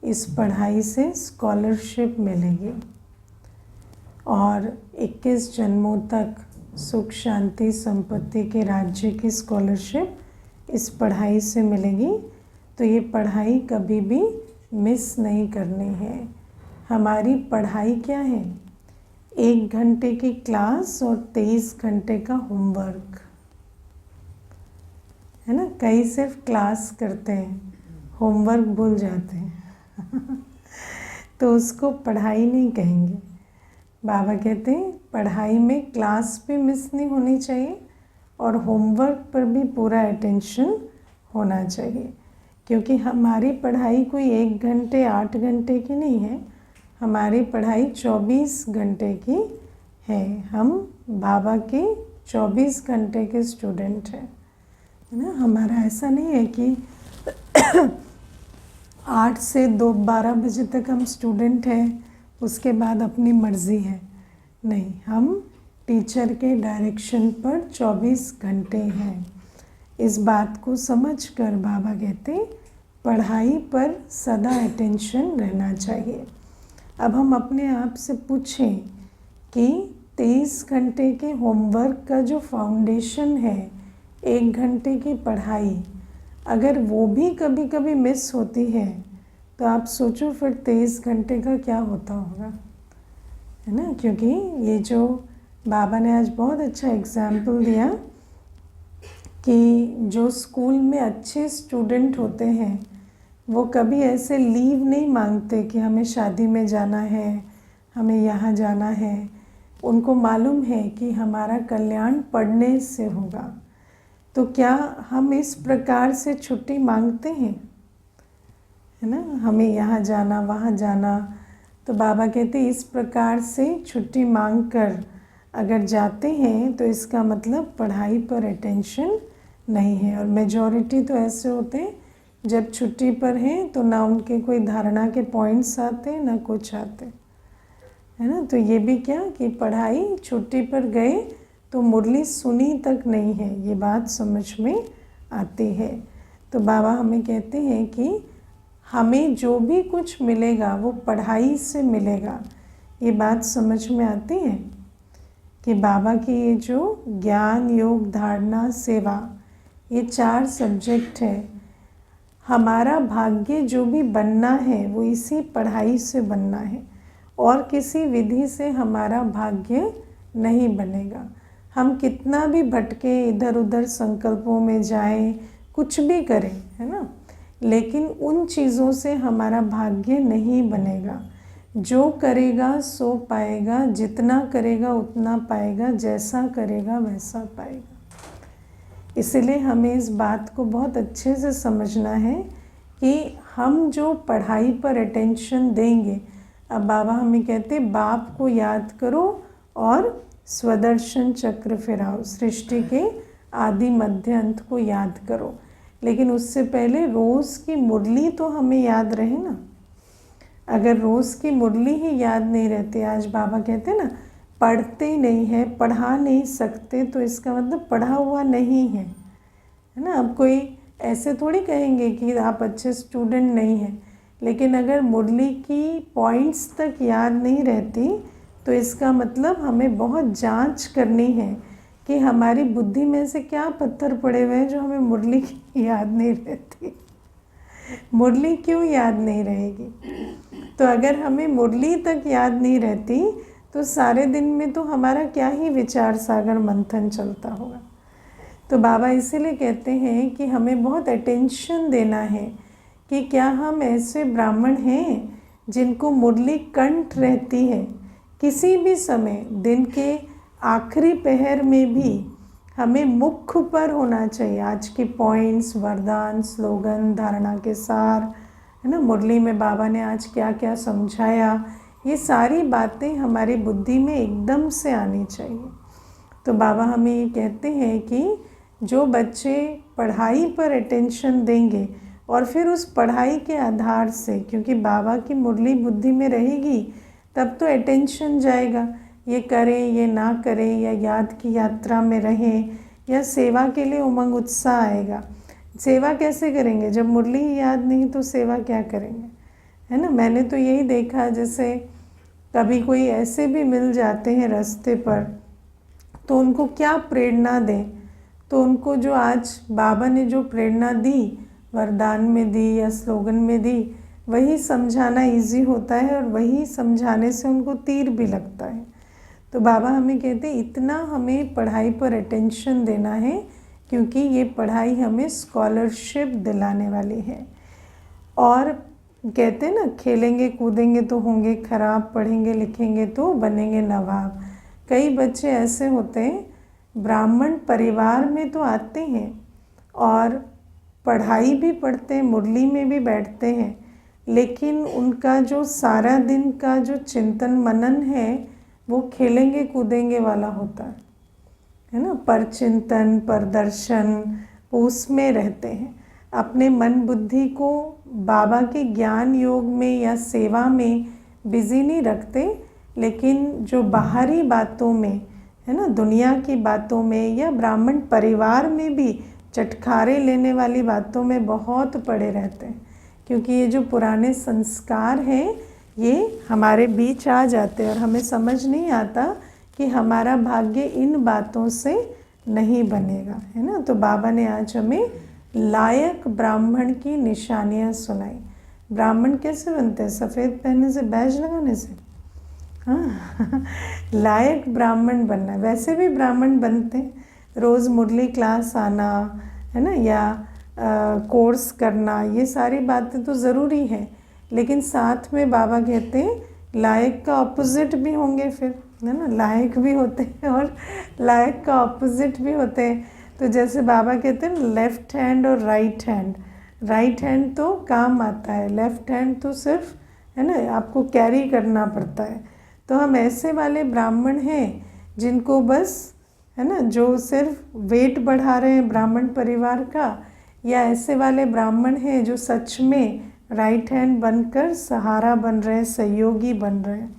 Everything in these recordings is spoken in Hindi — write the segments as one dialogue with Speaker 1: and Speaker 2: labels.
Speaker 1: इस पढ़ाई से स्कॉलरशिप मिलेगी और 21 जन्मों तक सुख शांति संपत्ति के राज्य की स्कॉलरशिप इस पढ़ाई से मिलेगी। तो ये पढ़ाई कभी भी मिस नहीं करनी है। हमारी पढ़ाई क्या है? 1 घंटे की क्लास और 23 घंटे का होमवर्क, है ना। कई सिर्फ क्लास करते हैं, होमवर्क भूल जाते हैं तो उसको पढ़ाई नहीं कहेंगे। बाबा कहते हैं पढ़ाई में क्लास भी मिस नहीं होनी चाहिए और होमवर्क पर भी पूरा अटेंशन होना चाहिए, क्योंकि हमारी पढ़ाई कोई 1 घंटे 8 घंटे की नहीं है, हमारी पढ़ाई 24 घंटे की है। हम बाबा के 24 घंटे के स्टूडेंट हैं, है ना। हमारा ऐसा नहीं है कि 8 से 12 बजे तक हम स्टूडेंट हैं, उसके बाद अपनी मर्ज़ी है। नहीं, हम टीचर के डायरेक्शन पर 24 घंटे हैं। इस बात को समझकर बाबा कहते पढ़ाई पर सदा अटेंशन रहना चाहिए। अब हम अपने आप से पूछें कि 23 घंटे के होमवर्क का जो फाउंडेशन है, 1 घंटे की पढ़ाई, अगर वो भी कभी कभी मिस होती है तो आप सोचो फिर 23 घंटे का क्या होता होगा, है ना। क्योंकि ये जो बाबा ने आज बहुत अच्छा एग्जाम्पल दिया कि जो स्कूल में अच्छे स्टूडेंट होते हैं वो कभी ऐसे लीव नहीं मांगते कि हमें शादी में जाना है, हमें यहाँ जाना है। उनको मालूम है कि हमारा कल्याण पढ़ने से होगा। तो क्या हम इस प्रकार से छुट्टी मांगते हैं, है ना, हमें यहाँ जाना वहाँ जाना। तो बाबा कहते इस प्रकार से छुट्टी मांगकर अगर जाते हैं तो इसका मतलब पढ़ाई पर अटेंशन नहीं है। और मेजॉरिटी तो ऐसे होते हैं जब छुट्टी पर हैं तो ना उनके कोई धारणा के पॉइंट्स आते ना कुछ आते, है ना। तो ये भी क्या कि पढ़ाई छुट्टी पर गए तो मुरली सुनी तक नहीं है, ये बात समझ में आती है। तो बाबा हमें कहते हैं कि हमें जो भी कुछ मिलेगा वो पढ़ाई से मिलेगा। ये बात समझ में आती है कि बाबा की ये जो ज्ञान योग धारणा सेवा, ये 4 सब्जेक्ट है। हमारा भाग्य जो भी बनना है वो इसी पढ़ाई से बनना है और किसी विधि से हमारा भाग्य नहीं बनेगा। हम कितना भी भटके, इधर उधर संकल्पों में जाएं, कुछ भी करें, है ना, लेकिन उन चीज़ों से हमारा भाग्य नहीं बनेगा। जो करेगा सो पाएगा, जितना करेगा उतना पाएगा, जैसा करेगा वैसा पाएगा। इसलिए हमें इस बात को बहुत अच्छे से समझना है कि हम जो पढ़ाई पर अटेंशन देंगे, अब बाबा हमें कहते बाप को याद करो और स्वदर्शन चक्र फिराओ, सृष्टि के आदि मध्य अंत को याद करो। लेकिन उससे पहले रोज़ की मुरली तो हमें याद रहे ना। अगर रोज़ की मुरली ही याद नहीं रहती, आज बाबा कहते ना पढ़ते नहीं है, पढ़ा नहीं सकते, तो इसका मतलब पढ़ा हुआ नहीं है, है ना। अब कोई ऐसे थोड़ी कहेंगे कि आप अच्छे स्टूडेंट नहीं हैं, लेकिन अगर मुरली की पॉइंट्स तक याद नहीं रहती तो इसका मतलब हमें बहुत जांच करनी है कि हमारी बुद्धि में से क्या पत्थर पड़े हुए हैं जो हमें मुरली की याद नहीं रहती। मुरली क्यों याद नहीं रहेगी? तो अगर हमें मुरली तक याद नहीं रहती तो सारे दिन में तो हमारा क्या ही विचार सागर मंथन चलता होगा। तो बाबा इसीलिए कहते हैं कि हमें बहुत अटेंशन देना है कि क्या हम ऐसे ब्राह्मण हैं जिनको मुरली कंठ रहती है। किसी भी समय दिन के आखिरी पहर में भी हमें मुख पर होना चाहिए आज के पॉइंट्स, वरदान, स्लोगन, धारणा के सार, है ना। मुरली में बाबा ने आज क्या क्या समझाया, ये सारी बातें हमारी बुद्धि में एकदम से आनी चाहिए। तो बाबा हमें ये कहते हैं कि जो बच्चे पढ़ाई पर अटेंशन देंगे और फिर उस पढ़ाई के आधार से, क्योंकि बाबा की मुरली बुद्धि में रहेगी तब तो अटेंशन जाएगा, ये करें ये ना करें, या याद की यात्रा में रहें, या सेवा के लिए उमंग उत्साह आएगा। सेवा कैसे करेंगे जब मुरली ही याद नहीं, तो सेवा क्या करेंगे, है ना। मैंने तो यही देखा, जैसे कभी कोई ऐसे भी मिल जाते हैं रास्ते पर, तो उनको क्या प्रेरणा दें। तो उनको जो आज बाबा ने जो प्रेरणा दी, वरदान में दी या स्लोगन में दी, वही समझाना इजी होता है, और वही समझाने से उनको तीर भी लगता है। तो बाबा हमें कहते हैं इतना हमें पढ़ाई पर अटेंशन देना है, क्योंकि ये पढ़ाई हमें स्कॉलरशिप दिलाने वाली है। और कहते हैं ना, खेलेंगे कूदेंगे तो होंगे खराब, पढ़ेंगे लिखेंगे तो बनेंगे नवाब। कई बच्चे ऐसे होते हैं, ब्राह्मण परिवार में तो आते हैं और पढ़ाई भी पढ़ते हैं, मुरली में भी बैठते हैं, लेकिन उनका जो सारा दिन का जो चिंतन मनन है वो खेलेंगे कूदेंगे वाला होता है ना। पर चिंतन पर दर्शन वो उसमें रहते हैं, अपने मन बुद्धि को बाबा के ज्ञान योग में या सेवा में बिजी नहीं रखते, लेकिन जो बाहरी बातों में है ना, दुनिया की बातों में या ब्राह्मण परिवार में भी चटखारे लेने वाली बातों में बहुत पड़े रहते हैं। क्योंकि ये जो पुराने संस्कार हैं ये हमारे बीच आ जाते हैं और हमें समझ नहीं आता कि हमारा भाग्य इन बातों से नहीं बनेगा, है ना। तो बाबा ने आज हमें लायक ब्राह्मण की निशानियाँ सुनाई। ब्राह्मण कैसे बनते हैं? सफ़ेद पहनने से, बैज लगाने से? हाँ लायक ब्राह्मण बनना है। वैसे भी ब्राह्मण बनते हैं, रोज़ मुरली क्लास आना, है ना, या कोर्स करना, ये सारी बातें तो ज़रूरी है, लेकिन साथ में बाबा कहते हैं लायक का ऑपोजिट भी होंगे फिर, है ना। लायक भी होते हैं और लायक का ऑपोजिट भी होते हैं। तो जैसे बाबा कहते हैं लेफ़्ट हैंड और राइट हैंड। राइट हैंड तो काम आता है, लेफ़्ट हैंड तो सिर्फ, है ना, आपको कैरी करना पड़ता है। तो हम ऐसे वाले ब्राह्मण हैं जिनको बस, है ना, जो सिर्फ वेट बढ़ा रहे हैं ब्राह्मण परिवार का, या ऐसे वाले ब्राह्मण हैं जो सच में राइट हैंड बनकर सहारा बन रहे हैं, सहयोगी बन रहे हैं।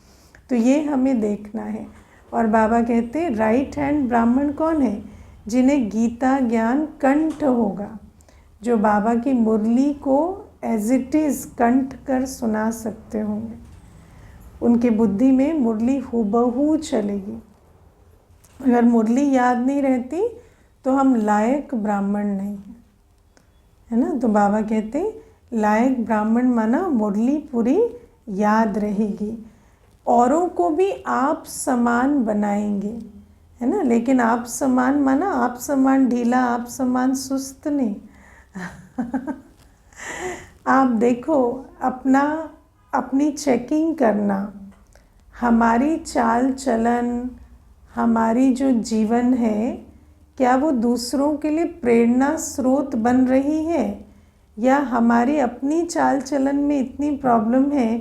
Speaker 1: तो ये हमें देखना है। और बाबा कहते हैं राइट हैंड ब्राह्मण कौन है? जिन्हें गीता ज्ञान कंठ होगा, जो बाबा की मुरली को एज इट इज़ कंठ कर सुना सकते होंगे। उनकी बुद्धि में मुरली हूबहू चलेगी। अगर मुरली याद नहीं रहती तो हम लायक ब्राह्मण नहीं हैं, है ना। तो बाबा कहते लायक ब्राह्मण माना मुरली पूरी याद रहेगी, औरों को भी आप समान बनाएंगे, है ना। लेकिन आप समान माना आप समान ढीला, आप समान सुस्त नहीं आप देखो, अपनी चेकिंग करना, हमारी चाल चलन, हमारी जो जीवन है, क्या वो दूसरों के लिए प्रेरणा स्रोत बन रही है, या हमारी अपनी चाल चलन में इतनी प्रॉब्लम है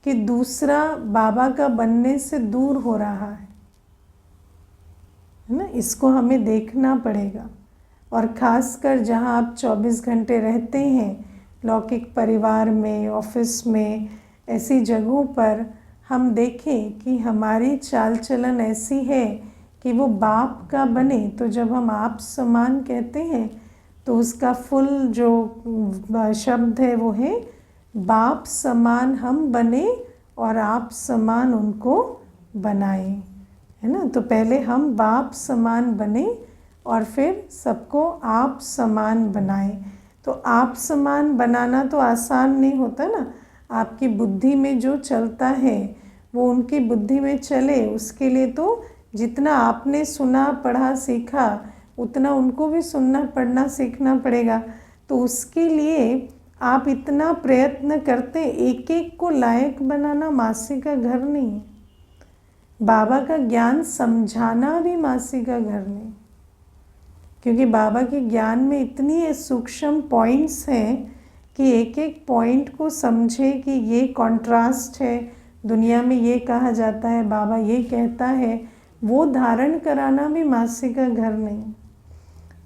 Speaker 1: कि दूसरा बाबा का बनने से दूर हो रहा है ना। इसको हमें देखना पड़ेगा। और ख़ासकर जहाँ आप 24 घंटे रहते हैं, लौकिक परिवार में, ऑफिस में, ऐसी जगहों पर हम देखें कि हमारी चाल चलन ऐसी है कि वो बाप का बने। तो जब हम आप समान कहते हैं तो उसका फुल जो शब्द है वो है बाप समान हम बने और आप समान उनको बनाएं, है ना। तो पहले हम बाप समान बने और फिर सबको आप समान बनाएं। तो आप समान बनाना तो आसान नहीं होता ना। आपकी बुद्धि में जो चलता है वो उनकी बुद्धि में चले, उसके लिए तो जितना आपने सुना पढ़ा सीखा उतना उनको भी सुनना पढ़ना सीखना पड़ेगा। तो उसके लिए आप इतना प्रयत्न करते, एक एक को लायक बनाना मासी का घर नहीं है। बाबा का ज्ञान समझाना भी मासी का घर नहीं, क्योंकि बाबा के ज्ञान में इतनी सूक्ष्म पॉइंट्स हैं कि एक एक पॉइंट को समझे कि ये कॉन्ट्रास्ट है, दुनिया में ये कहा जाता है, बाबा ये कहता है, वो धारण कराना भी मासी का घर नहीं।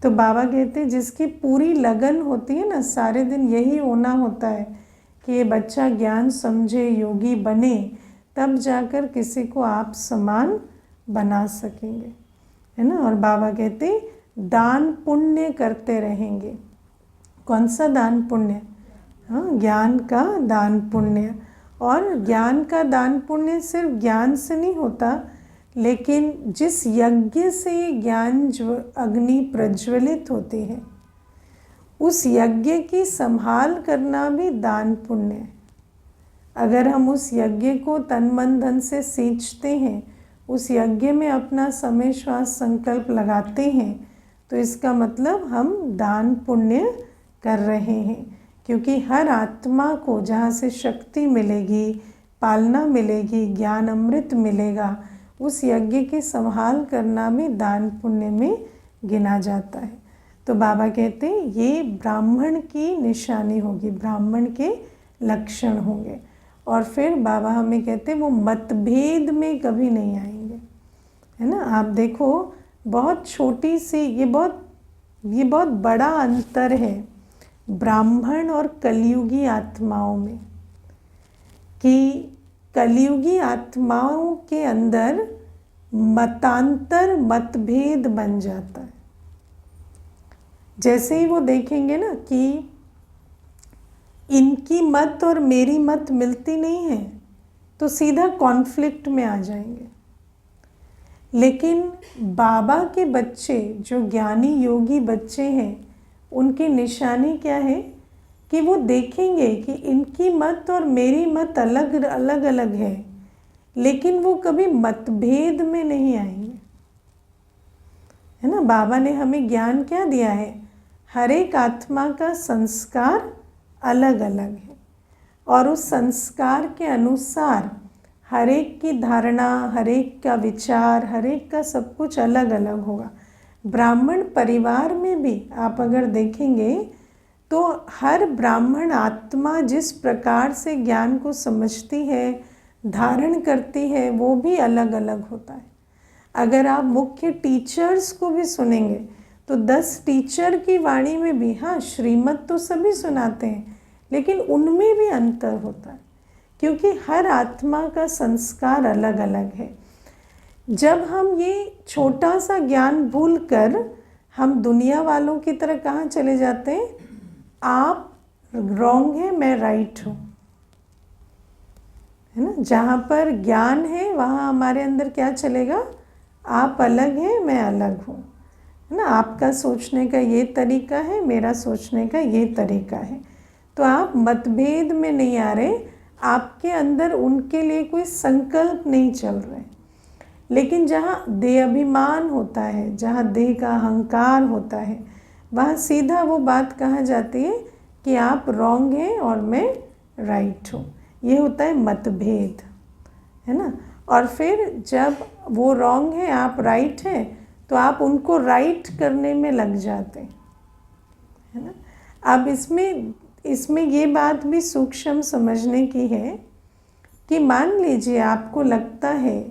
Speaker 1: तो बाबा कहते हैं जिसकी पूरी लगन होती है ना, सारे दिन यही होना होता है कि ये बच्चा ज्ञान समझे, योगी बने, तब जाकर किसी को आप समान बना सकेंगे, है ना। और बाबा कहते दान पुण्य करते रहेंगे। कौन सा दान पुण्य? हाँ, ज्ञान का दान पुण्य। और ज्ञान का दान पुण्य सिर्फ ज्ञान से नहीं होता, लेकिन जिस यज्ञ से ज्ञान अग्नि प्रज्वलित होती है, उस यज्ञ की संभाल करना भी दान पुण्य है। अगर हम उस यज्ञ को तन मन धन से सींचते हैं, उस यज्ञ में अपना समय श्वास संकल्प लगाते हैं, तो इसका मतलब हम दान पुण्य कर रहे हैं। क्योंकि हर आत्मा को जहाँ से शक्ति मिलेगी, पालना मिलेगी, ज्ञान अमृत मिलेगा, उस यज्ञ की संभाल करना भी दान पुण्य में गिना जाता है। तो बाबा कहते हैं ये ब्राह्मण की निशानी होगी, ब्राह्मण के लक्षण होंगे। और फिर बाबा हमें कहते हैं वो मतभेद में कभी नहीं आएंगे, है ना। आप देखो, बहुत छोटी सी ये बहुत बड़ा अंतर है ब्राह्मण और कलयुगी आत्माओं में, कि कलयुगी आत्माओं के अंदर मतांतर मतभेद बन जाता है। जैसे ही वो देखेंगे ना कि इनकी मत और मेरी मत मिलती नहीं है, तो सीधा कॉन्फ्लिक्ट में आ जाएंगे। लेकिन बाबा के बच्चे, जो ज्ञानी योगी बच्चे हैं, उनकी निशानी क्या है कि वो देखेंगे कि इनकी मत और मेरी मत अलग अलग है, लेकिन वो कभी मतभेद में नहीं आएंगे, है ना। बाबा ने हमें ज्ञान क्या दिया है, हर एक आत्मा का संस्कार अलग अलग है, और उस संस्कार के अनुसार हर एक की धारणा, हर एक का विचार, हर एक का सब कुछ अलग अलग होगा। ब्राह्मण परिवार में भी आप अगर देखेंगे तो हर ब्राह्मण आत्मा जिस प्रकार से ज्ञान को समझती है, धारण करती है, वो भी अलग अलग होता है। अगर आप मुख्य टीचर्स को भी सुनेंगे तो 10 टीचर की वाणी में भी, हाँ, श्रीमत तो सभी सुनाते हैं, लेकिन उनमें भी अंतर होता है, क्योंकि हर आत्मा का संस्कार अलग अलग है। जब हम ये छोटा सा ज्ञान भूल कर हम दुनिया वालों की तरह कहाँ चले जाते हैं, आप रॉन्ग है, मैं राइट हूँ, है ना। जहाँ पर ज्ञान है वहाँ हमारे अंदर क्या चलेगा, आप अलग हैं, मैं अलग हूँ, है ना। आपका सोचने का ये तरीका है, मेरा सोचने का ये तरीका है। तो आप मतभेद में नहीं आ रहे, आपके अंदर उनके लिए कोई संकल्प नहीं चल रहे। लेकिन जहाँ देह अभिमान होता है, जहाँ देह का अहंकार होता है, वहाँ सीधा वो बात कहा जाती है कि आप रॉन्ग हैं और मैं राइट हूँ। ये होता है मतभेद, है ना। और फिर जब वो रॉन्ग है, आप राइट हैं, तो आप उनको राइट करने में लग जाते हैं, है ना। अब इसमें ये बात भी सूक्ष्म समझने की है कि मान लीजिए आपको लगता है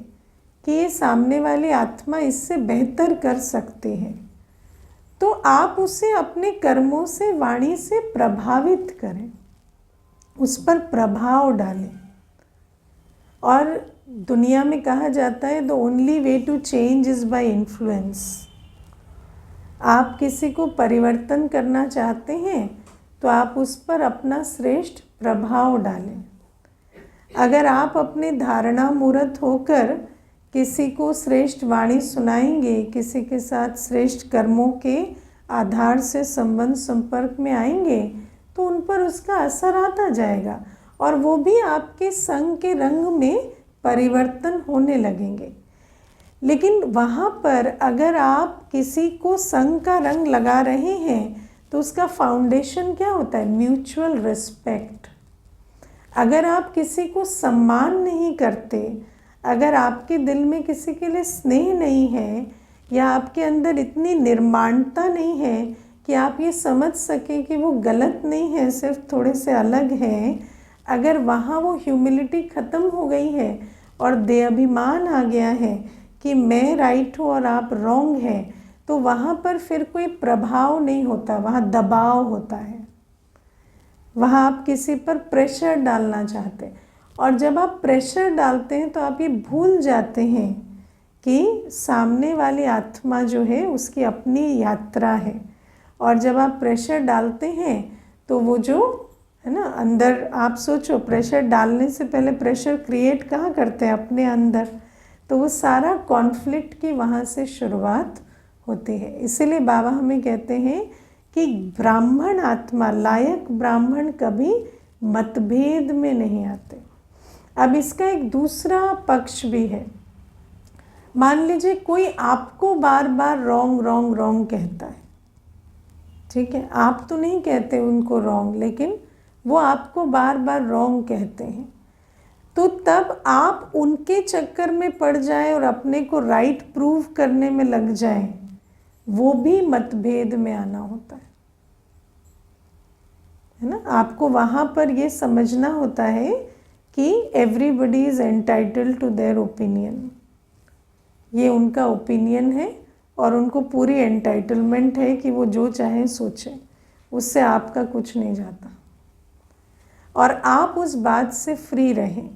Speaker 1: कि ये सामने वाली आत्मा इससे बेहतर कर सकती है, तो आप उसे अपने कर्मों से, वाणी से प्रभावित करें, उस पर प्रभाव डालें। और दुनिया में कहा जाता है the only way to change is by influence. आप किसी को परिवर्तन करना चाहते हैं तो आप उस पर अपना श्रेष्ठ प्रभाव डालें। अगर आप अपने धारणा मूर्त होकर किसी को श्रेष्ठ वाणी सुनाएंगे, किसी के साथ श्रेष्ठ कर्मों के आधार से संबंध संपर्क में आएंगे, तो उन पर उसका असर आता जाएगा और वो भी आपके संग के रंग में परिवर्तन होने लगेंगे। लेकिन वहाँ पर अगर आप किसी को संग का रंग लगा रहे हैं तो उसका फाउंडेशन क्या होता है, म्यूचुअल रिस्पेक्ट। अगर आप किसी को सम्मान नहीं करते, अगर आपके दिल में किसी के लिए स्नेह नहीं है, या आपके अंदर इतनी निर्माणता नहीं है कि आप ये समझ सके कि वो गलत नहीं है, सिर्फ थोड़े से अलग हैं, अगर वहाँ वो ह्यूमिलिटी ख़त्म हो गई है और देहाभिमान आ गया है कि मैं राइट हूँ और आप रॉन्ग हैं, तो वहाँ पर फिर कोई प्रभाव नहीं होता, वहाँ दबाव होता है, वहाँ आप किसी पर प्रेशर डालना चाहते हैं। और जब आप प्रेशर डालते हैं तो आप ये भूल जाते हैं कि सामने वाली आत्मा जो है उसकी अपनी यात्रा है। और जब आप प्रेशर डालते हैं तो वो जो है ना। अंदर आप सोचो, प्रेशर डालने से पहले प्रेशर क्रिएट कहाँ करते हैं? अपने अंदर। तो वो सारा कॉन्फ्लिक्ट की वहाँ से शुरुआत होती है। इसीलिए बाबा हमें कहते हैं कि ब्राह्मण आत्मा, लायक ब्राह्मण कभी मतभेद में नहीं आते। अब इसका एक दूसरा पक्ष भी है। मान लीजिए कोई आपको बार बार रॉन्ग रॉन्ग रॉन्ग कहता है, ठीक है, आप तो नहीं कहते उनको रॉन्ग, लेकिन वो आपको बार बार रॉन्ग कहते हैं, तो तब आप उनके चक्कर में पड़ जाए और अपने को राइट प्रूव करने में लग जाए, वो भी मतभेद में आना होता है ना। आपको वहाँ पर ये समझना होता है कि everybody is entitled to their opinion. ये उनका ओपिनियन है और उनको पूरी एंटाइटलमेंट है कि वो जो चाहें सोचें, उससे आपका कुछ नहीं जाता। और आप उस बात से फ्री रहें,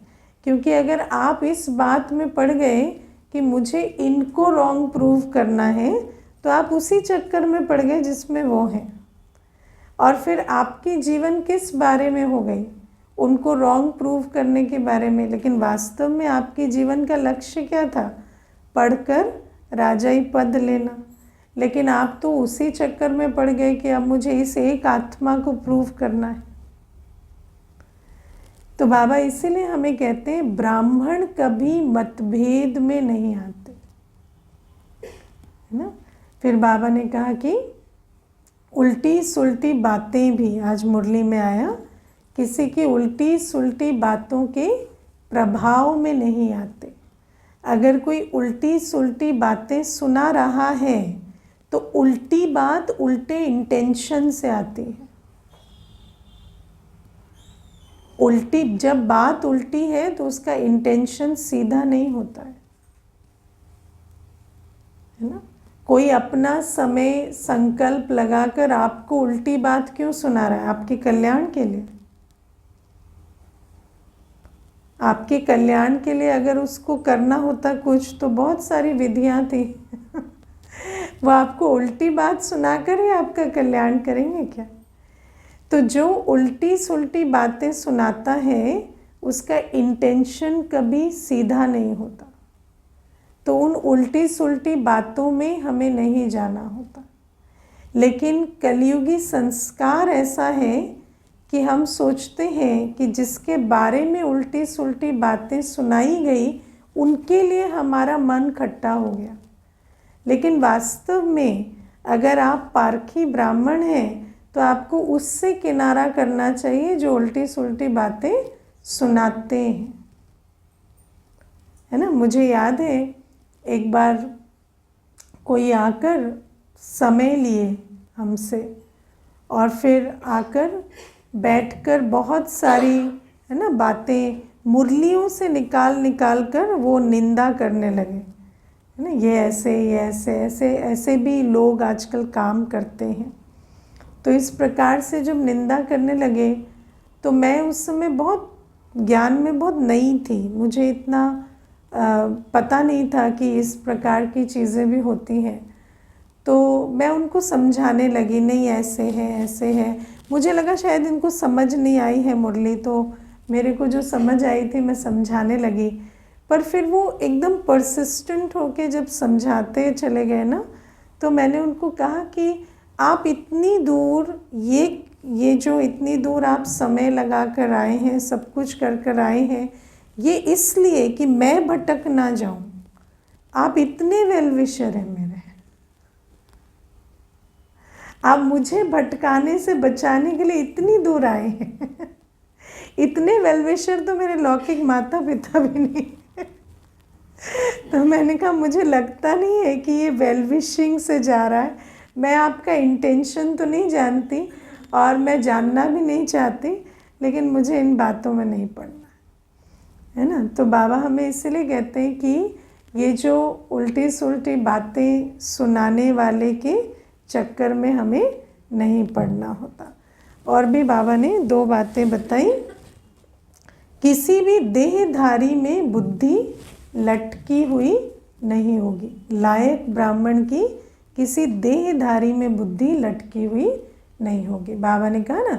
Speaker 1: क्योंकि अगर आप इस बात में पड़ गए कि मुझे इनको रॉन्ग प्रूव करना है, तो आप उसी चक्कर में पड़ गए जिसमें वो हैं। और फिर आपकी जीवन किस बारे में हो गई? उनको रॉन्ग प्रूव करने के बारे में। लेकिन वास्तव में आपके जीवन का लक्ष्य क्या था? पढ़कर राजाई पद लेना। लेकिन आप तो उसी चक्कर में पड़ गए कि अब मुझे इस एक आत्मा को प्रूव करना है। तो बाबा इसीलिए हमें कहते हैं ब्राह्मण कभी मतभेद में नहीं आते, है ना। फिर बाबा ने कहा कि उल्टी सुलटी बातें भी, आज मुरली में आया, किसी की उल्टी सुलटी बातों के प्रभाव में नहीं आते। अगर कोई उल्टी सुलटी बातें सुना रहा है तो उल्टी बात उल्टे इंटेंशन से आती है। उल्टी, जब बात उल्टी है तो उसका इंटेंशन सीधा नहीं होता है ना। कोई अपना समय संकल्प लगाकर आपको उल्टी बात क्यों सुना रहा है? आपके कल्याण के लिए। आपके कल्याण के लिए अगर उसको करना होता कुछ, तो बहुत सारी विधियां थी वो आपको उल्टी बात सुनाकर ही आपका कल्याण करेंगे क्या? तो जो उल्टी सुलटी बातें सुनाता है उसका इंटेंशन कभी सीधा नहीं होता। तो उन उल्टी सुलटी बातों में हमें नहीं जाना होता। लेकिन कलयुगी संस्कार ऐसा है कि हम सोचते हैं कि जिसके बारे में उल्टी सुलटी बातें सुनाई गई उनके लिए हमारा मन खट्टा हो गया। लेकिन वास्तव में अगर आप पारखी ब्राह्मण हैं तो आपको उससे किनारा करना चाहिए जो उल्टी सुलटी बातें सुनाते हैं, है ना। मुझे याद है एक बार कोई आकर समय लिए हमसे और फिर आकर बैठकर बहुत सारी, है ना, बातें मुरलियों से निकाल निकाल कर वो निंदा करने लगे, है ना। ये ऐसे, ये ऐसे, ऐसे ऐसे भी लोग आजकल काम करते हैं। तो इस प्रकार से जब निंदा करने लगे तो मैं उस समय बहुत ज्ञान में बहुत नई थी, मुझे इतना पता नहीं था कि इस प्रकार की चीज़ें भी होती हैं। तो मैं उनको समझाने लगी, नहीं ऐसे है ऐसे है। मुझे लगा शायद इनको समझ नहीं आई है मुरली, तो मेरे को जो समझ आई थी मैं समझाने लगी। पर फिर वो एकदम परसिस्टेंट होके जब समझाते चले गए ना, तो मैंने उनको कहा कि आप इतनी दूर, ये जो इतनी दूर आप समय लगा कर आए हैं, सब कुछ कर कर आए हैं, ये इसलिए कि मैं भटक ना जाऊं। आप इतने वेल विशर हैं मेरे, आप मुझे भटकाने से बचाने के लिए इतनी दूर आए हैं इतने वेल विशर तो मेरे लौकिक माता पिता भी नहीं तो मैंने कहा मुझे लगता नहीं है कि ये वेल विशिंग से जा रहा है। मैं आपका इंटेंशन तो नहीं जानती और मैं जानना भी नहीं चाहती, लेकिन मुझे इन बातों में नहीं पड़ना है ना। तो बाबा हमें इसलिए कहते हैं कि ये जो उल्टी सुलटी बातें सुनाने वाले के चक्कर में हमें नहीं पड़ना होता। और भी बाबा ने 2 बातें बताई। किसी भी देहधारी में बुद्धि लटकी हुई नहीं होगी। लायक ब्राह्मण की किसी देहधारी में बुद्धि लटकी हुई नहीं होगी। बाबा ने कहा ना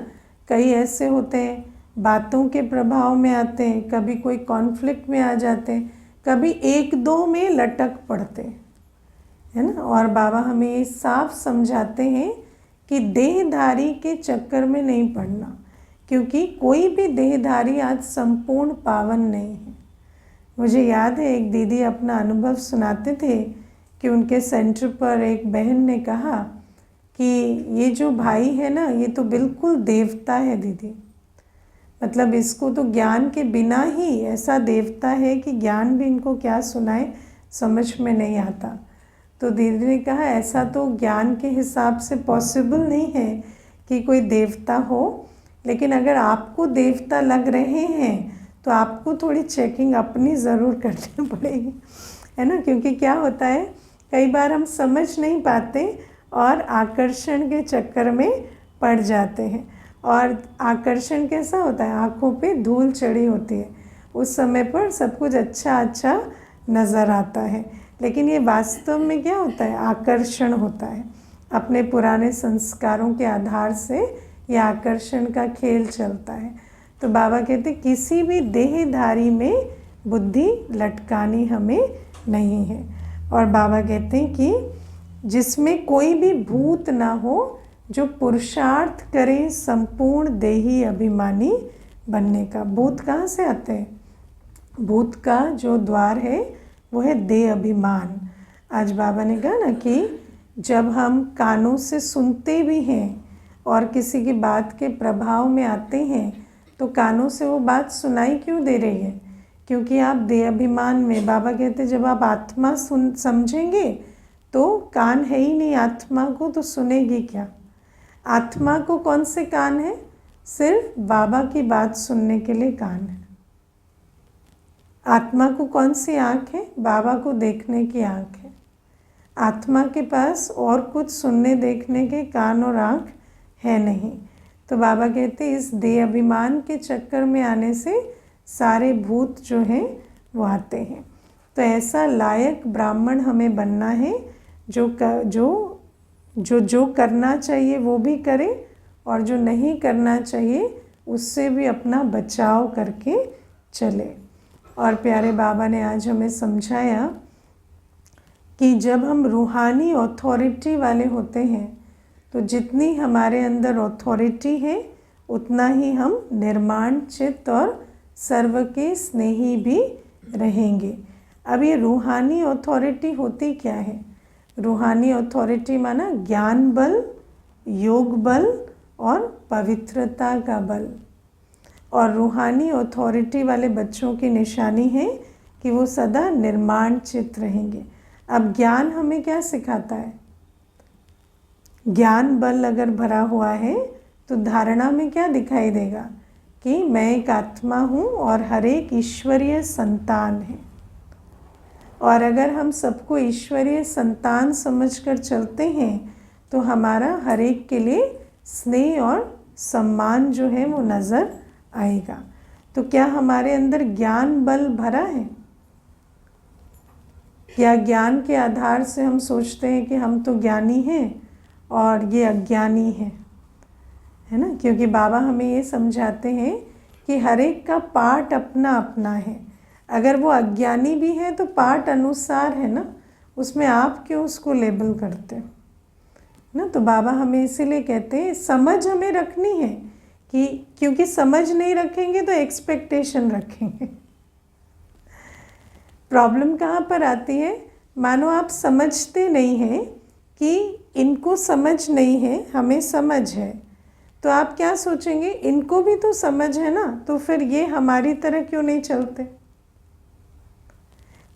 Speaker 1: कई ऐसे होते हैं बातों के प्रभाव में आते हैं, कभी कोई कॉन्फ्लिक्ट में आ जाते हैं, कभी एक दो में लटक पड़ते हैं, है ना। और बाबा हमें ये साफ समझाते हैं कि देहधारी के चक्कर में नहीं पड़ना, क्योंकि कोई भी देहधारी आज संपूर्ण पावन नहीं है। मुझे याद है एक दीदी अपना अनुभव सुनाते थे कि उनके सेंटर पर एक बहन ने कहा कि ये जो भाई है ना, ये तो बिल्कुल देवता है दीदी, मतलब इसको तो ज्ञान के बिना ही ऐसा देवता है कि ज्ञान भी इनको क्या सुनाए समझ में नहीं आता। तो दीदी ने कहा ऐसा तो ज्ञान के हिसाब से पॉसिबल नहीं है कि कोई देवता हो, लेकिन अगर आपको देवता लग रहे हैं तो आपको थोड़ी चेकिंग अपनी ज़रूर करनी पड़ेगी, है ना। क्योंकि क्या होता है, कई बार हम समझ नहीं पाते और आकर्षण के चक्कर में पड़ जाते हैं। और आकर्षण कैसा होता है, आँखों पे धूल चढ़ी होती है, उस समय पर सब कुछ अच्छा अच्छा नज़र आता है, लेकिन ये वास्तव में क्या होता है, आकर्षण होता है। अपने पुराने संस्कारों के आधार से ये आकर्षण का खेल चलता है। तो बाबा कहते किसी भी देहधारी में बुद्धि लटकानी हमें नहीं है। और बाबा कहते हैं कि जिसमें कोई भी भूत ना हो, जो पुरुषार्थ करें संपूर्ण देही अभिमानी बनने का। भूत कहाँ से आते हैं, भूत का जो द्वार है वो है देह अभिमान। आज बाबा ने कहा ना कि जब हम कानों से सुनते भी हैं और किसी की बात के प्रभाव में आते हैं, तो कानों से वो बात सुनाई क्यों दे रही है, क्योंकि आप देह अभिमान में। बाबा कहते जब आप आत्मा समझेंगे तो कान है ही नहीं आत्मा को, तो सुनेगी क्या। आत्मा को कौन से कान है, सिर्फ बाबा की बात सुनने के लिए कान है। आत्मा को कौन सी आँख है, बाबा को देखने की आँख है। आत्मा के पास और कुछ सुनने देखने के कान और आँख है नहीं। तो बाबा कहते इस देह अभिमान के चक्कर में आने से सारे भूत जो हैं वो आते हैं। तो ऐसा लायक ब्राह्मण हमें बनना है जो करना चाहिए वो भी करे, और जो नहीं करना चाहिए उससे भी अपना बचाव करके चले। और प्यारे बाबा ने आज हमें समझाया कि जब हम रूहानी अथॉरिटी वाले होते हैं तो जितनी हमारे अंदर अथॉरिटी है उतना ही हम निर्माण चित्त और सर्व के स्नेही भी रहेंगे। अब ये रूहानी अथॉरिटी होती क्या है, रूहानी अथॉरिटी माना ज्ञान बल, योग बल और पवित्रता का बल। और रूहानी अथॉरिटी वाले बच्चों की निशानी है कि वो सदा निर्माण चित्त रहेंगे। अब ज्ञान हमें क्या सिखाता है, ज्ञान बल अगर भरा हुआ है तो धारणा में क्या दिखाई देगा कि मैं एक आत्मा हूँ और हर एक ईश्वरीय संतान है। और अगर हम सबको ईश्वरीय संतान समझकर चलते हैं तो हमारा हर एक के लिए स्नेह और सम्मान जो है वो नज़र आएगा। तो क्या हमारे अंदर ज्ञान बल भरा है, या ज्ञान के आधार से हम सोचते हैं कि हम तो ज्ञानी हैं और ये अज्ञानी है ना। क्योंकि बाबा हमें ये समझाते हैं कि हर एक का पार्ट अपना अपना है। अगर वो अज्ञानी भी है तो पार्ट अनुसार है ना, उसमें आप क्यों उसको लेबल करते हो ना। तो बाबा हमें इसीलिए कहते हैं समझ हमें रखनी है, कि क्योंकि समझ नहीं रखेंगे तो एक्सपेक्टेशन रखेंगे। प्रॉब्लम कहाँ पर आती है, मानो आप समझते नहीं हैं कि इनको समझ नहीं है, हमें समझ है, तो आप क्या सोचेंगे इनको भी तो समझ है ना, तो फिर ये हमारी तरह क्यों नहीं चलते।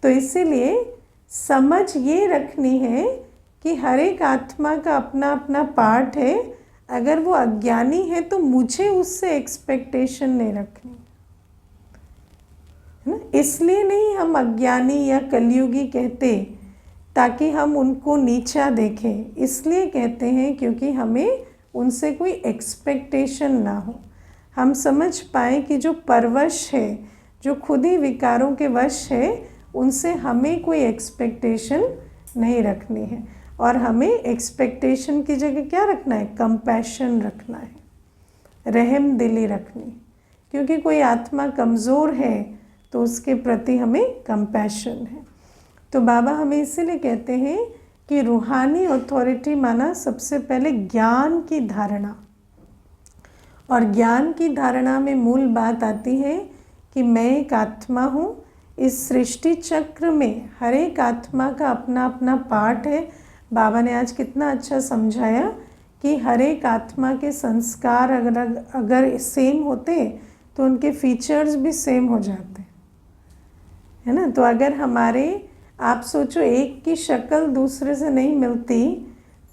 Speaker 1: तो इसीलिए समझ ये रखनी है कि हर एक आत्मा का अपना अपना पार्ट है। अगर वो अज्ञानी है तो मुझे उससे एक्सपेक्टेशन नहीं रखनी, है ना। इसलिए नहीं हम अज्ञानी या कलयुगी कहते ताकि हम उनको नीचा देखें, इसलिए कहते हैं क्योंकि हमें उनसे कोई एक्सपेक्टेशन ना हो। हम समझ पाए कि जो परवश है, जो खुद ही विकारों के वश है, उनसे हमें कोई एक्सपेक्टेशन नहीं रखनी है। और हमें एक्सपेक्टेशन की जगह क्या रखना है, कंपैशन रखना है। रहम दिली रखनी, क्योंकि कोई आत्मा कमज़ोर है तो उसके प्रति हमें कंपैशन है। तो बाबा हमें इसीलिए कहते हैं कि रूहानी अथॉरिटी माना सबसे पहले ज्ञान की धारणा, और ज्ञान की धारणा में मूल बात आती है कि मैं एक आत्मा हूँ। इस सृष्टि चक्र में हर एक आत्मा का अपना अपना पार्ट है। बाबा ने आज कितना अच्छा समझाया कि हर एक आत्मा के संस्कार अगर सेम होते तो उनके फीचर्स भी सेम हो जाते, है ना। तो अगर हमारे, आप सोचो, एक की शक्ल दूसरे से नहीं मिलती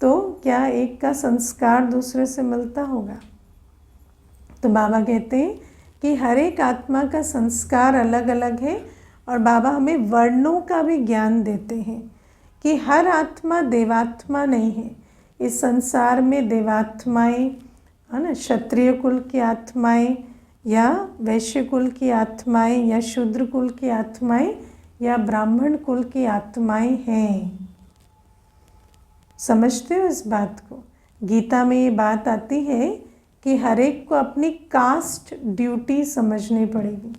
Speaker 1: तो क्या एक का संस्कार दूसरे से मिलता होगा। तो बाबा कहते हैं कि हर एक आत्मा का संस्कार अलग अलग है, और बाबा हमें वर्णों का भी ज्ञान देते हैं कि हर आत्मा देवात्मा नहीं है। इस संसार में देवात्माएं, है ना, क्षत्रिय कुल की आत्माएं या वैश्य कुल की आत्माएं या शूद्र कुल की आत्माएं या ब्राह्मण कुल की आत्माएं हैं। समझते हो इस बात को? गीता में ये बात आती है कि हर एक को अपनी कास्ट ड्यूटी समझनी पड़ेगी।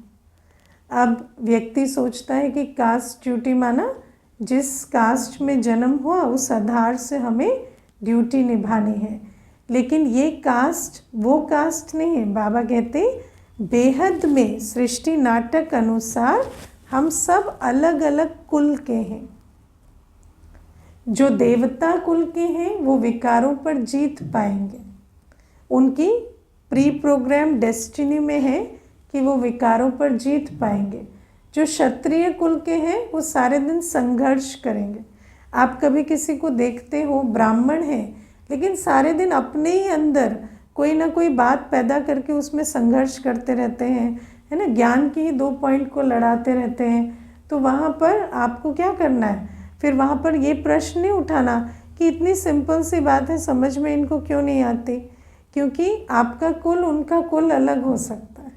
Speaker 1: अब व्यक्ति सोचता है कि कास्ट ड्यूटी माना जिस कास्ट में जन्म हुआ उस आधार से हमें ड्यूटी निभानी है, लेकिन ये कास्ट वो कास्ट नहीं है। बाबा कहते बेहद में सृष्टि नाटक अनुसार हम सब अलग अलग कुल के हैं। जो देवता कुल के हैं वो विकारों पर जीत पाएंगे, उनकी प्री प्रोग्राम डेस्टिनी में है कि वो विकारों पर जीत पाएंगे। जो क्षत्रिय कुल के हैं वो सारे दिन संघर्ष करेंगे। आप कभी किसी को देखते हो, ब्राह्मण है लेकिन सारे दिन अपने ही अंदर कोई ना कोई बात पैदा करके उसमें संघर्ष करते रहते हैं, है ना, ज्ञान की ही 2 पॉइंट को लड़ाते रहते हैं। तो वहाँ पर आपको क्या करना है, फिर वहाँ पर ये प्रश्न नहीं उठाना कि इतनी सिंपल सी बात है, समझ में इनको क्यों नहीं आती, क्योंकि आपका कुल उनका कुल अलग हो सकता है।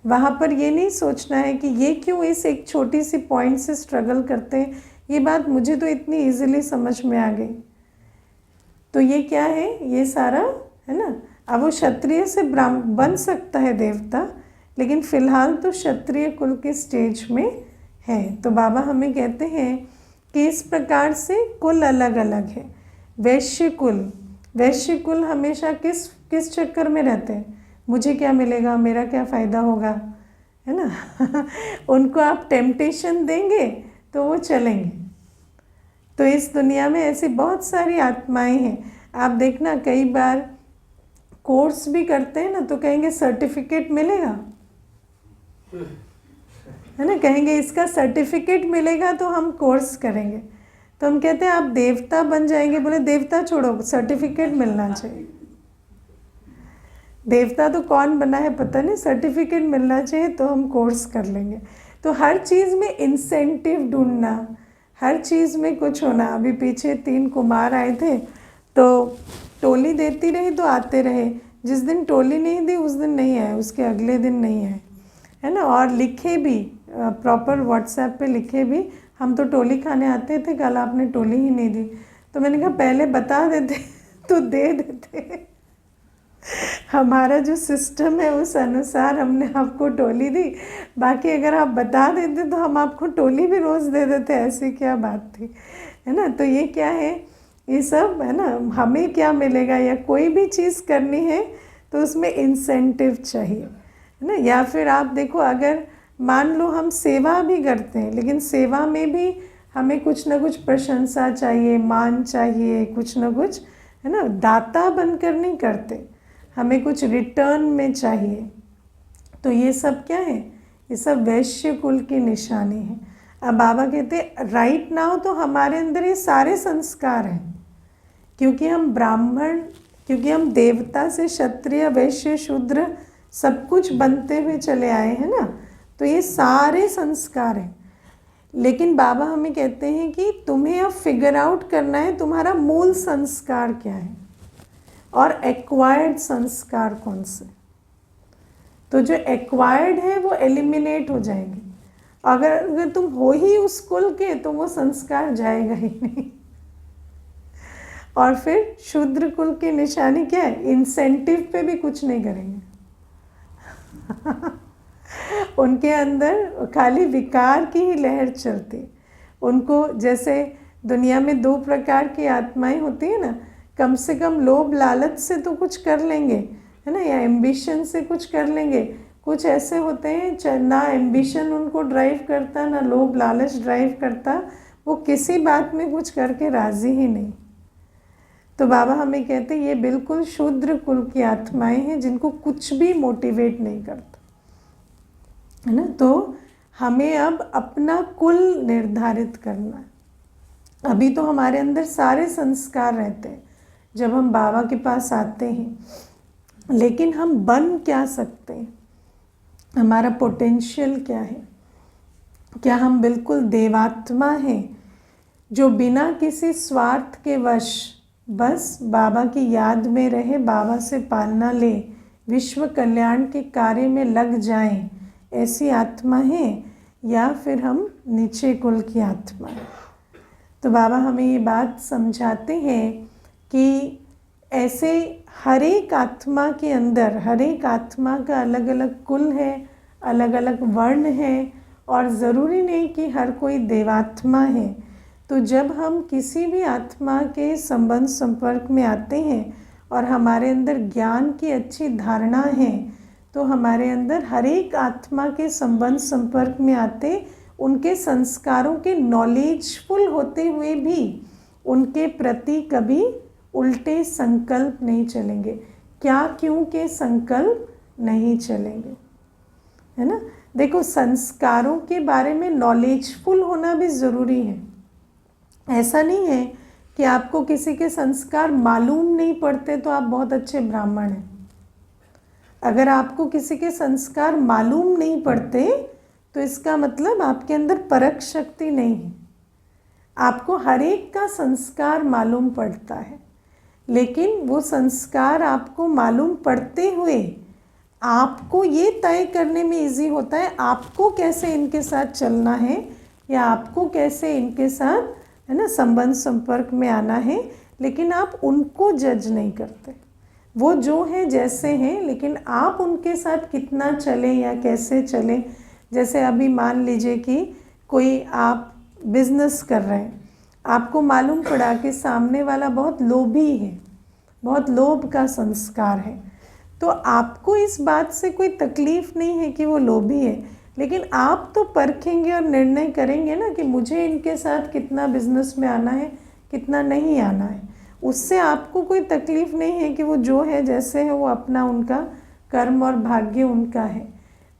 Speaker 1: वहाँ पर ये नहीं सोचना है कि ये क्यों इस एक छोटी सी पॉइंट से स्ट्रगल करते हैं, ये बात मुझे तो इतनी इजीली समझ में आ गई। तो ये क्या है, ये सारा, है ना। अब वो क्षत्रिय से ब्राह्मण बन सकता है देवता, लेकिन फिलहाल तो क्षत्रिय कुल के स्टेज में है। तो बाबा हमें कहते हैं कि इस प्रकार से कुल अलग अलग है। वैश्य कुल हमेशा किस चक्कर में रहते हैं, मुझे क्या मिलेगा, मेरा क्या फ़ायदा होगा, है ना। उनको आप टेम्पटेशन देंगे तो वो चलेंगे। तो इस दुनिया में ऐसी बहुत सारी आत्माएं हैं। आप देखना कई बार कोर्स भी करते हैं ना तो कहेंगे सर्टिफिकेट मिलेगा, है ना, कहेंगे इसका सर्टिफिकेट मिलेगा तो हम कोर्स करेंगे। तो हम कहते हैं आप देवता बन जाएंगे, बोले देवता छोड़ो, सर्टिफिकेट मिलना चाहिए। देवता तो कौन बना है पता नहीं, सर्टिफिकेट मिलना चाहिए तो हम कोर्स कर लेंगे। तो हर चीज़ में इंसेंटिव ढूंढना, हर चीज़ में कुछ होना। अभी पीछे 3 कुमार आए थे तो टोली देती रही तो आते रहे, जिस दिन टोली नहीं दी उस दिन नहीं आए, उसके अगले दिन नहीं आए, है ना। और लिखे भी प्रॉपर व्हाट्सएप पे लिखे भी, हम तो टोली खाने आते थे, कल आपने टोली ही नहीं दी। तो मैंने कहा पहले बता देते तो दे देते। हमारा जो सिस्टम है उस अनुसार हमने आपको टोली दी, बाकी अगर आप बता देते तो हम आपको टोली भी रोज़ दे देते, ऐसी क्या बात थी, है ना। तो ये क्या है, ये सब, है ना, हमें क्या मिलेगा, या कोई भी चीज़ करनी है तो उसमें इंसेंटिव चाहिए, है ना। या फिर आप देखो, अगर मान लो हम सेवा भी करते हैं, लेकिन सेवा में भी हमें कुछ ना कुछ प्रशंसा चाहिए, मान चाहिए, कुछ ना कुछ, है ना। दाता बनकर नहीं करते, हमें कुछ रिटर्न में चाहिए। तो ये सब क्या है, ये सब वैश्य कुल की निशानी है। अब बाबा कहते राइट नाउ तो हमारे अंदर ये सारे संस्कार हैं, क्योंकि हम ब्राह्मण, क्योंकि हम देवता से क्षत्रिय वैश्य शूद्र सब कुछ बनते हुए चले आए हैं ना, तो ये सारे संस्कार हैं। लेकिन बाबा हमें कहते हैं कि तुम्हें अब फिगर आउट करना है तुम्हारा मूल संस्कार क्या है और एक्वायर्ड संस्कार कौन से। तो जो एक्वायर्ड है वो एलिमिनेट हो जाएंगे। अगर तुम हो ही उस कुल के तो वो संस्कार जाएगा ही नहीं। और फिर शूद्र कुल की निशानी क्या है? इंसेंटिव पे भी कुछ नहीं करेंगे। उनके अंदर खाली विकार की ही लहर चलती। उनको जैसे दुनिया में 2 प्रकार की आत्माएं होती है ना, कम से कम लोभ लालच से तो कुछ कर लेंगे, है ना, या एम्बिशन से कुछ कर लेंगे। कुछ ऐसे होते हैं ना एम्बिशन उनको ड्राइव करता, ना लोभ लालच ड्राइव करता, वो किसी बात में कुछ करके राजी ही नहीं। तो बाबा हमें कहते हैं ये बिल्कुल शूद्र कुल की आत्माएं हैं जिनको कुछ भी मोटिवेट नहीं करता, है ना। तो हमें अब अपना कुल निर्धारित करना है। अभी तो हमारे अंदर सारे संस्कार रहते हैं जब हम बाबा के पास आते हैं, लेकिन हम बन क्या सकते हैं? हमारा पोटेंशियल क्या है? क्या हम बिल्कुल देवात्मा हैं जो बिना किसी स्वार्थ के वश बस बाबा की याद में रहे, बाबा से पालना ले, विश्व कल्याण के कार्य में लग जाएं, ऐसी आत्मा है? या फिर हम नीचे कुल की आत्मा है? तो बाबा हमें ये बात समझाते हैं कि ऐसे हर एक आत्मा के अंदर, हर एक आत्मा का अलग अलग कुल है, अलग अलग वर्ण है, और ज़रूरी नहीं कि हर कोई देवात्मा है। तो जब हम किसी भी आत्मा के संबंध संपर्क में आते हैं और हमारे अंदर ज्ञान की अच्छी धारणा है, तो हमारे अंदर हर एक आत्मा के संबंध संपर्क में आते उनके संस्कारों के नॉलेजफुल होते हुए भी उनके प्रति कभी उल्टे संकल्प नहीं चलेंगे। क्या क्यों के संकल्प नहीं चलेंगे, है ना। देखो, संस्कारों के बारे में नॉलेजफुल होना भी ज़रूरी है। ऐसा नहीं है कि आपको किसी के संस्कार मालूम नहीं पड़ते तो आप बहुत अच्छे ब्राह्मण हैं। अगर आपको किसी के संस्कार मालूम नहीं पड़ते तो इसका मतलब आपके अंदर परख शक्ति नहीं है। आपको हर एक का संस्कार मालूम पड़ता है, लेकिन वो संस्कार आपको मालूम पड़ते हुए आपको ये तय करने में इजी होता है आपको कैसे इनके साथ चलना है, या आपको कैसे इनके साथ, है ना, संबंध संपर्क में आना है। लेकिन आप उनको जज नहीं करते, वो जो है जैसे हैं, लेकिन आप उनके साथ कितना चलें या कैसे चलें। जैसे अभी मान लीजिए कि कोई आप बिज़नेस कर रहे हैं, आपको मालूम पड़ा कि सामने वाला बहुत लोभी है, बहुत लोभ का संस्कार है, तो आपको इस बात से कोई तकलीफ़ नहीं है कि वो लोभी है, लेकिन आप तो परखेंगे और निर्णय करेंगे ना कि मुझे इनके साथ कितना बिज़नेस में आना है, कितना नहीं आना है। उससे आपको कोई तकलीफ़ नहीं है कि वो जो है जैसे है वो अपना उनका कर्म और भाग्य उनका है।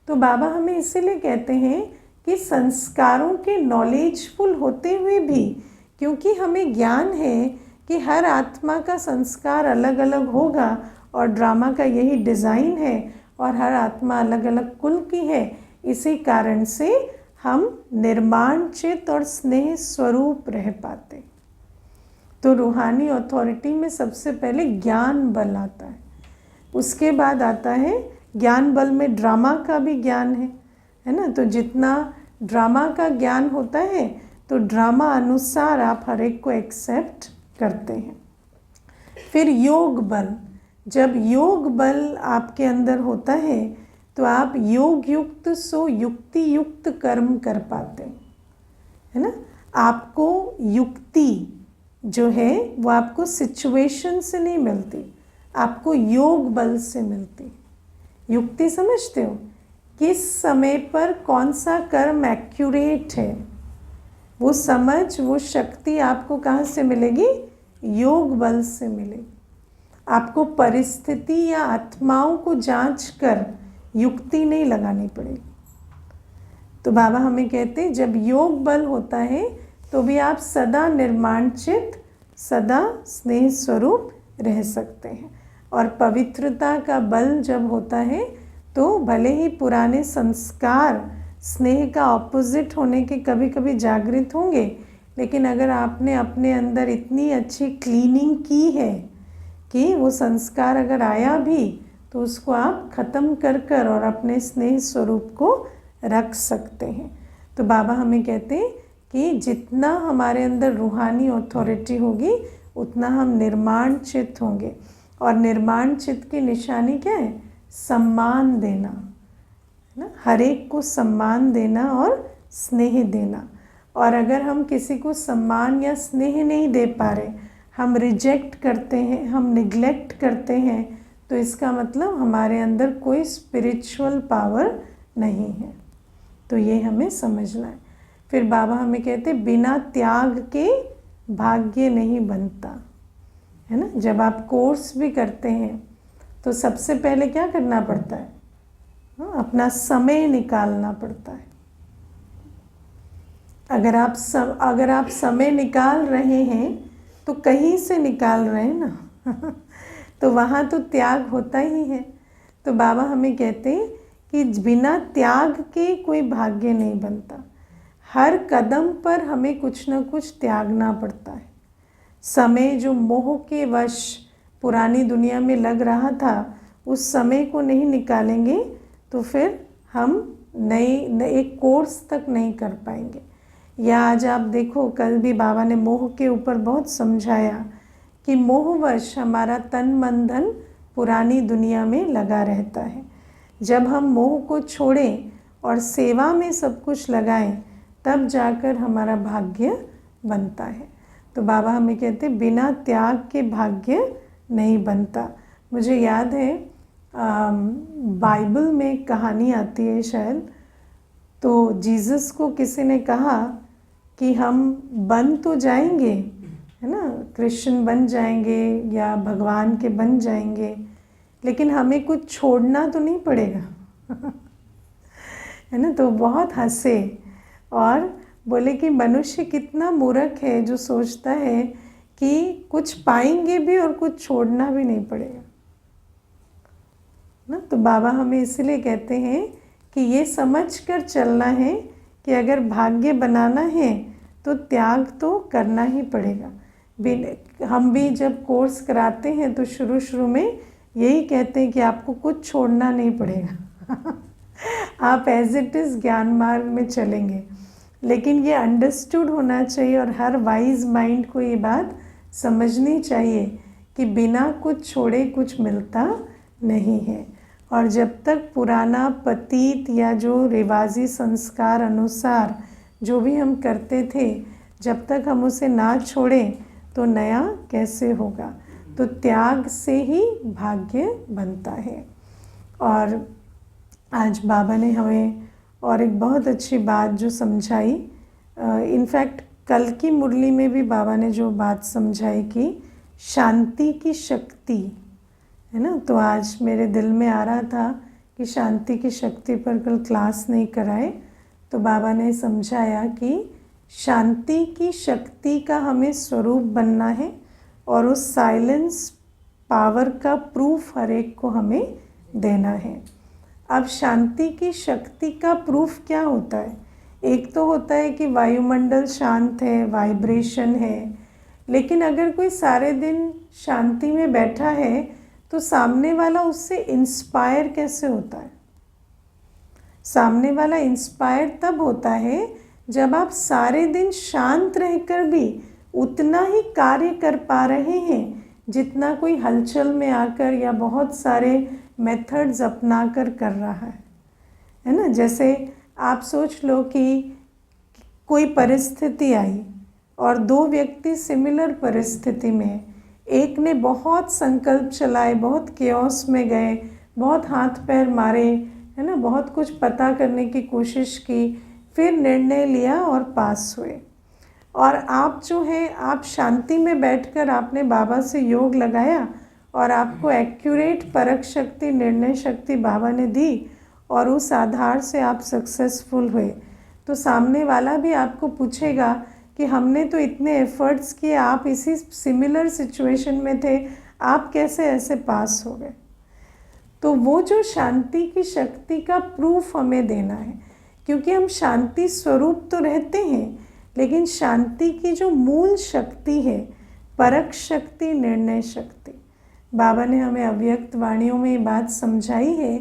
Speaker 1: तो बाबा हमें इसीलिए कहते हैं कि संस्कारों के नॉलेजफुल होते हुए भी, क्योंकि हमें ज्ञान है कि हर आत्मा का संस्कार अलग अलग होगा और ड्रामा का यही डिज़ाइन है, और हर आत्मा अलग अलग कुल की है, इसी कारण से हम निर्माण चित और स्नेह स्वरूप रह पाते। तो रूहानी अथॉरिटी में सबसे पहले ज्ञान बल आता है, उसके बाद आता है ज्ञान बल में ड्रामा का भी ज्ञान है ना। तो जितना ड्रामा का ज्ञान होता है तो ड्रामा अनुसार आप हर एक को एक्सेप्ट करते हैं। फिर योग बल, जब योग बल आपके अंदर होता है तो आप योग युक्त सो युक्ति युक्त कर्म कर पाते हैं, है ना। आपको युक्ति जो है वो आपको सिचुएशन से नहीं मिलती, आपको योग बल से मिलती। युक्ति समझते हो, किस समय पर कौन सा कर्म एक्यूरेट है, वो समझ, वो शक्ति आपको कहाँ से मिलेगी? योग बल से मिलेगी। आपको परिस्थिति या आत्माओं को जांच कर युक्ति नहीं लगानी पड़ेगी। तो बाबा हमें कहते हैं जब योग बल होता है तो भी आप सदा निर्माणचित, सदा स्नेह स्वरूप रह सकते हैं। और पवित्रता का बल जब होता है तो भले ही पुराने संस्कार स्नेह का ऑपोजिट होने के कभी कभी जागृत होंगे, लेकिन अगर आपने अपने अंदर इतनी अच्छी क्लीनिंग की है कि वो संस्कार अगर आया भी तो उसको आप ख़त्म कर और अपने स्नेह स्वरूप को रख सकते हैं। तो बाबा हमें कहते हैं कि जितना हमारे अंदर रूहानी अथॉरिटी होगी उतना हम निर्माण चित्त होंगे। और निर्माण चित्त की निशानी क्या है? सम्मान देना, है ना, हर एक को सम्मान देना और स्नेह देना। और अगर हम किसी को सम्मान या स्नेह नहीं दे पा रहे, हम रिजेक्ट करते हैं, हम निग्लेक्ट करते हैं, तो इसका मतलब हमारे अंदर कोई स्पिरिचुअल पावर नहीं है। तो ये हमें समझना है। फिर बाबा हमें कहते बिना त्याग के भाग्य नहीं बनता, है ना। जब आप कोर्स भी करते हैं तो सबसे पहले क्या करना पड़ता है? अपना समय निकालना पड़ता है। अगर आप समय निकाल रहे हैं तो कहीं से निकाल रहे हैं ना तो वहाँ तो त्याग होता ही है। तो बाबा हमें कहते हैं कि बिना त्याग के कोई भाग्य नहीं बनता। हर कदम पर हमें कुछ ना कुछ त्यागना पड़ता है। समय जो मोह के वश पुरानी दुनिया में लग रहा था, उस समय को नहीं निकालेंगे तो फिर हम एक कोर्स तक नहीं कर पाएंगे। या आज आप देखो, कल भी बाबा ने मोह के ऊपर बहुत समझाया कि मोहवश हमारा तन मन धन पुरानी दुनिया में लगा रहता है। जब हम मोह को छोड़ें और सेवा में सब कुछ लगाएं, तब जाकर हमारा भाग्य बनता है। तो बाबा हमें कहते बिना त्याग के भाग्य नहीं बनता। मुझे याद है बाइबल में कहानी आती है शायद, तो जीसस को किसी ने कहा कि हम बन तो जाएंगे, है ना, क्रिश्चियन बन जाएंगे या भगवान के बन जाएंगे, लेकिन हमें कुछ छोड़ना तो नहीं पड़ेगा है ना। तो बहुत हंसे और बोले कि मनुष्य कितना मूर्ख है जो सोचता है कि कुछ पाएंगे भी और कुछ छोड़ना भी नहीं पड़ेगा ना। तो बाबा हमें इसलिए कहते हैं कि ये समझ कर चलना है कि अगर भाग्य बनाना है तो त्याग तो करना ही पड़ेगा। हम भी जब कोर्स कराते हैं तो शुरू में यही कहते हैं कि आपको कुछ छोड़ना नहीं पड़ेगा आप एज इट इज़ ज्ञान मार्ग में चलेंगे। लेकिन ये अंडरस्टूड होना चाहिए और हर वाइज माइंड को ये बात समझनी चाहिए कि बिना कुछ छोड़े कुछ मिलता नहीं है। और जब तक पुराना पतीत या जो रिवाजी संस्कार अनुसार जो भी हम करते थे, जब तक हम उसे ना छोड़ें तो नया कैसे होगा। तो त्याग से ही भाग्य बनता है। और आज बाबा ने हमें और एक बहुत अच्छी बात जो समझाई, इनफैक्ट कल की मुरली में भी बाबा ने जो बात समझाई कि शांति की शक्ति, है ना। तो आज मेरे दिल में आ रहा था कि शांति की शक्ति पर कल क्लास नहीं कराए, तो बाबा ने समझाया कि शांति की शक्ति का हमें स्वरूप बनना है और उस साइलेंस पावर का प्रूफ हर एक को हमें देना है। अब शांति की शक्ति का प्रूफ क्या होता है? एक तो होता है कि वायुमंडल शांत है, वाइब्रेशन है, लेकिन अगर कोई सारे दिन शांति में बैठा है तो सामने वाला उससे इंस्पायर कैसे होता है? सामने वाला इंस्पायर तब होता है जब आप सारे दिन शांत रहकर भी उतना ही कार्य कर पा रहे हैं जितना कोई हलचल में आकर या बहुत सारे मेथड्स अपनाकर कर रहा है ना। जैसे आप सोच लो कि कोई परिस्थिति आई और दो व्यक्ति सिमिलर परिस्थिति में, एक ने बहुत संकल्प चलाए, बहुत केओस में गए, बहुत हाथ पैर मारे, है ना, बहुत कुछ पता करने की कोशिश की, फिर निर्णय लिया और पास हुए। और आप जो है, आप शांति में बैठकर आपने बाबा से योग लगाया और आपको एक्यूरेट परख शक्ति, निर्णय शक्ति बाबा ने दी और उस आधार से आप सक्सेसफुल हुए। तो सामने वाला भी आपको पूछेगा कि हमने तो इतने एफर्ट्स किए, आप इसी सिमिलर सिचुएशन में थे, आप कैसे ऐसे पास हो गए। तो वो जो शांति की शक्ति का प्रूफ हमें देना है, क्योंकि हम शांति स्वरूप तो रहते हैं, लेकिन शांति की जो मूल शक्ति है, परख शक्ति, निर्णय शक्ति, बाबा ने हमें अव्यक्त वाणियों में ये बात समझाई है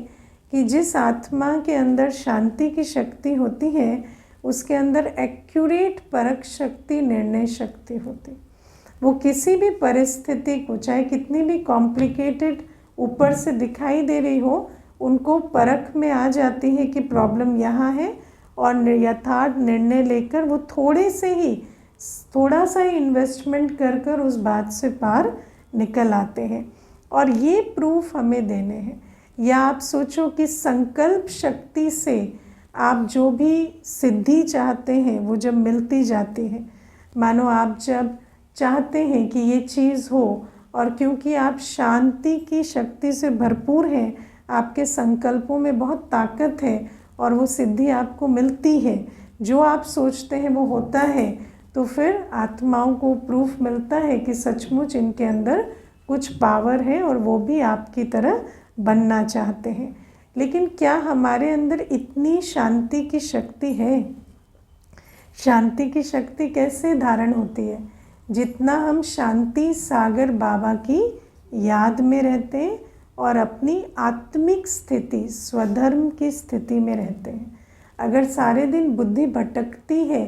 Speaker 1: कि जिस आत्मा के अंदर शांति की शक्ति होती है उसके अंदर एक्यूरेट परख शक्ति, निर्णय शक्ति होती। वो किसी भी परिस्थिति को, चाहे कितनी भी कॉम्प्लिकेटेड ऊपर से दिखाई दे रही हो, उनको परख में आ जाती है कि प्रॉब्लम यहाँ है, और यथार्थ निर्णय लेकर वो थोड़ा सा ही इन्वेस्टमेंट कर कर उस बात से पार निकल आते हैं। और ये प्रूफ हमें देने हैं। या आप सोचो कि संकल्प शक्ति से आप जो भी सिद्धि चाहते हैं वो जब मिलती जाती है, मानो आप जब चाहते हैं कि ये चीज़ हो, और क्योंकि आप शांति की शक्ति से भरपूर हैं, आपके संकल्पों में बहुत ताकत है और वो सिद्धि आपको मिलती है, जो आप सोचते हैं वो होता है, तो फिर आत्माओं को प्रूफ मिलता है कि सचमुच इनके अंदर कुछ पावर है और वो भी आपकी तरह बनना चाहते हैं। लेकिन क्या हमारे अंदर इतनी शांति की शक्ति है? शांति की शक्ति कैसे धारण होती है? जितना हम शांति सागर बाबा की याद में रहते हैं और अपनी आत्मिक स्थिति, स्वधर्म की स्थिति में रहते हैं। अगर सारे दिन बुद्धि भटकती है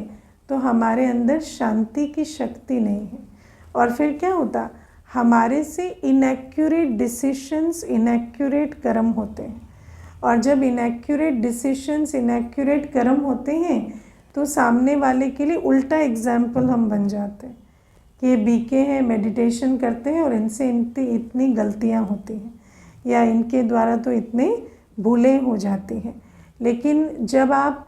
Speaker 1: तो हमारे अंदर शांति की शक्ति नहीं है, और फिर क्या होता, हमारे से इनएक्यूरेट डिसीशंस, इनएक्यूरेट कर्म होते हैं। और जब इनएक्यूरेट डिसीशंस, इनएक्यूरेट कर्म होते हैं तो सामने वाले के लिए उल्टा एग्जाम्पल हम बन जाते हैं कि ये बीके हैं, मेडिटेशन करते हैं और इनसे इतनी गलतियां होती हैं, या इनके द्वारा तो इतने भूलें हो जाती हैं। लेकिन जब आप,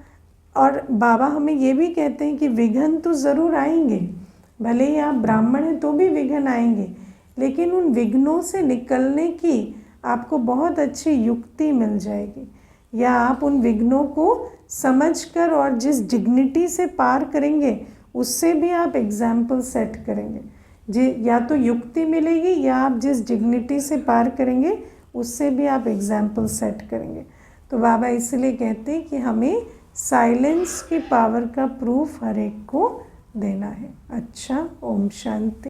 Speaker 1: और बाबा हमें ये भी कहते हैं कि विघ्न तो ज़रूर आएंगे, भले ही आप ब्राह्मण हैं तो भी विघ्न आएंगे, लेकिन उन विघ्नों से निकलने की आपको बहुत अच्छी युक्ति मिल जाएगी, या आप उन विघ्नों को समझकर और जिस डिग्निटी से पार करेंगे उससे भी आप एग्जाम्पल सेट करेंगे। या तो युक्ति मिलेगी, या आप जिस डिग्निटी से पार करेंगे उससे भी आप एग्जाम्पल सेट करेंगे। तो बाबा इसलिए कहते हैं कि हमें साइलेंस की पावर का प्रूफ हर एक को देना है। अच्छा, ओम शांति।